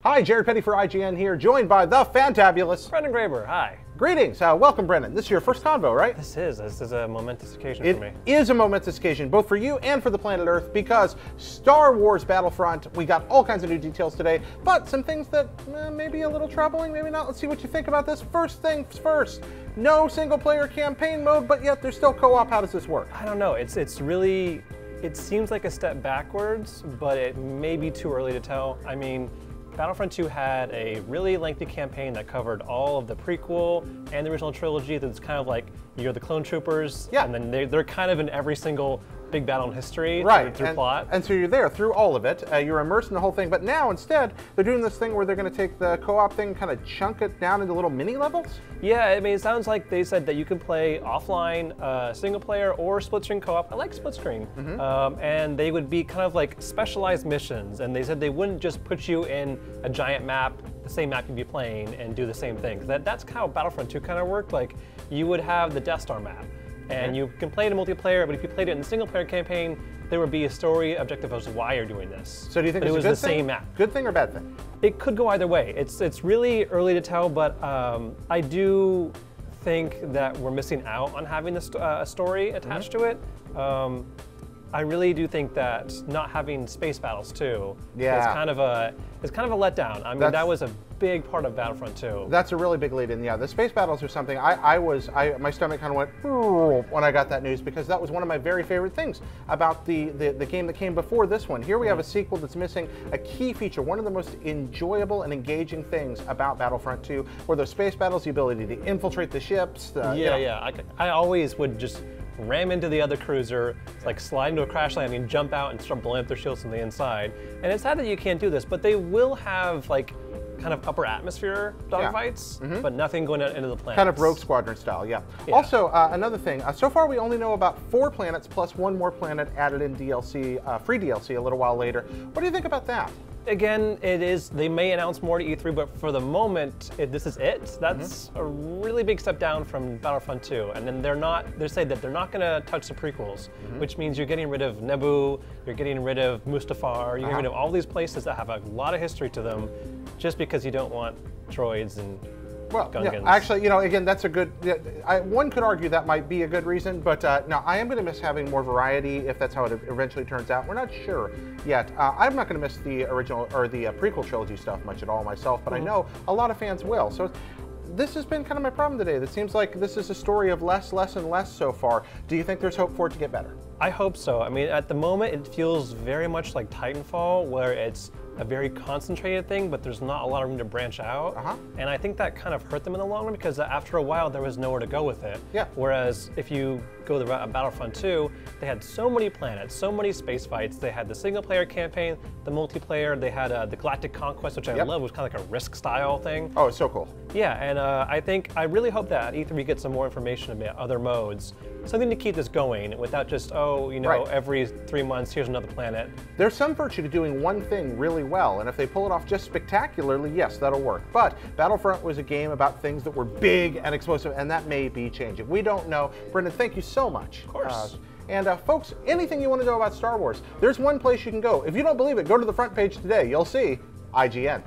Hi, Jared Petty for IGN here, joined by the fantabulous Brendan Graber, hi. Greetings. Welcome, Brendan. This is your first convo, right? This is a momentous occasion for me. It is a momentous occasion, both for you and for the planet Earth, because Star Wars Battlefront, we got all kinds of new details today, but some things that may be a little troubling, maybe not. Let's see what you think about this. First things first, no single-player campaign mode, but yet there's still co-op. How does this work? I don't know. It's really, it seems like a step backwards, but it may be too early to tell. I mean, Battlefront 2 had a really lengthy campaign that covered all of the prequel and the original trilogy. That's kind of like you're the clone troopers, and then they're kind of in every single big battle in history through plot. And so you're there through all of it. You're immersed in the whole thing. But now instead, they're doing this thing where they're going to take the co-op thing, kind of chunk it down into little mini levels. Yeah, I mean, it sounds like they said that you can play offline, single player or split screen co-op. I like split screen. And they would be kind of like specialized missions. And they said they wouldn't just put you in a giant map, the same map you'd be playing, and do the same thing. That's how Battlefront 2 kind of worked. Like, you would have the Death Star map. And you can play it in multiplayer, but if you played it in a single-player campaign, there would be a story objective as to why you're doing this. So do you think it was the same map? Good thing or bad thing? It could go either way. It's really early to tell, but I do think that we're missing out on having a story attached to it. I really do think that not having space battles too is kind of a letdown. I mean, that was a big part of Battlefront 2. That's a really big lead in. Yeah, the space battles are something my stomach kind of went when I got that news, because that was one of my very favorite things about the game that came before this one. Here we have a sequel that's missing a key feature, one of the most enjoyable and engaging things about Battlefront 2, were those space battles, the ability to infiltrate the ships. I always would just ram into the other cruiser, like slide into a crash landing, jump out, and start blowing up their shields from the inside. And it's sad that you can't do this, but they will have like kind of upper atmosphere dogfights, but nothing going into the planets. Kind of Rogue Squadron style, yeah. Also, another thing, so far we only know about 4 planets plus one more planet added in DLC, free DLC a little while later. What do you think about that? Again, they may announce more to E3, but for the moment, this is it. That's a really big step down from Battlefront 2. And then they say that they're not going to touch the prequels, which means you're getting rid of Naboo, you're getting rid of Mustafar, you're getting rid of all these places that have a lot of history to them, just because you don't want droids and Gungans. Yeah, actually, again, that's a good, one could argue that might be a good reason, but no, I am going to miss having more variety if that's how it eventually turns out. We're not sure yet. I'm not going to miss the original or the prequel trilogy stuff much at all myself, but I know a lot of fans will. So this has been kind of my problem today. It seems like this is a story of less, and less so far. Do you think there's hope for it to get better? I hope so. I mean, at the moment, it feels very much like Titanfall, where it's a very concentrated thing, but there's not a lot of room to branch out. And I think that kind of hurt them in the long run, because after a while, there was nowhere to go with it. Whereas if you go to Battlefront 2, they had so many planets, so many space fights. They had the single-player campaign, the multiplayer. They had the Galactic Conquest, which I love, was kind of like a Risk-style thing. Oh, it's so cool. Yeah, and I really hope that E3 gets some more information about other modes, something to keep this going without just, every 3 months, here's another planet. There's some virtue to doing one thing really well, and if they pull it off just spectacularly, yes, that'll work. But Battlefront was a game about things that were big and explosive, and that may be changing. We don't know. Brendan, thank you so much. Of course. And folks, anything you want to know about Star Wars, there's one place you can go. If you don't believe it, go to the front page today. You'll see IGN.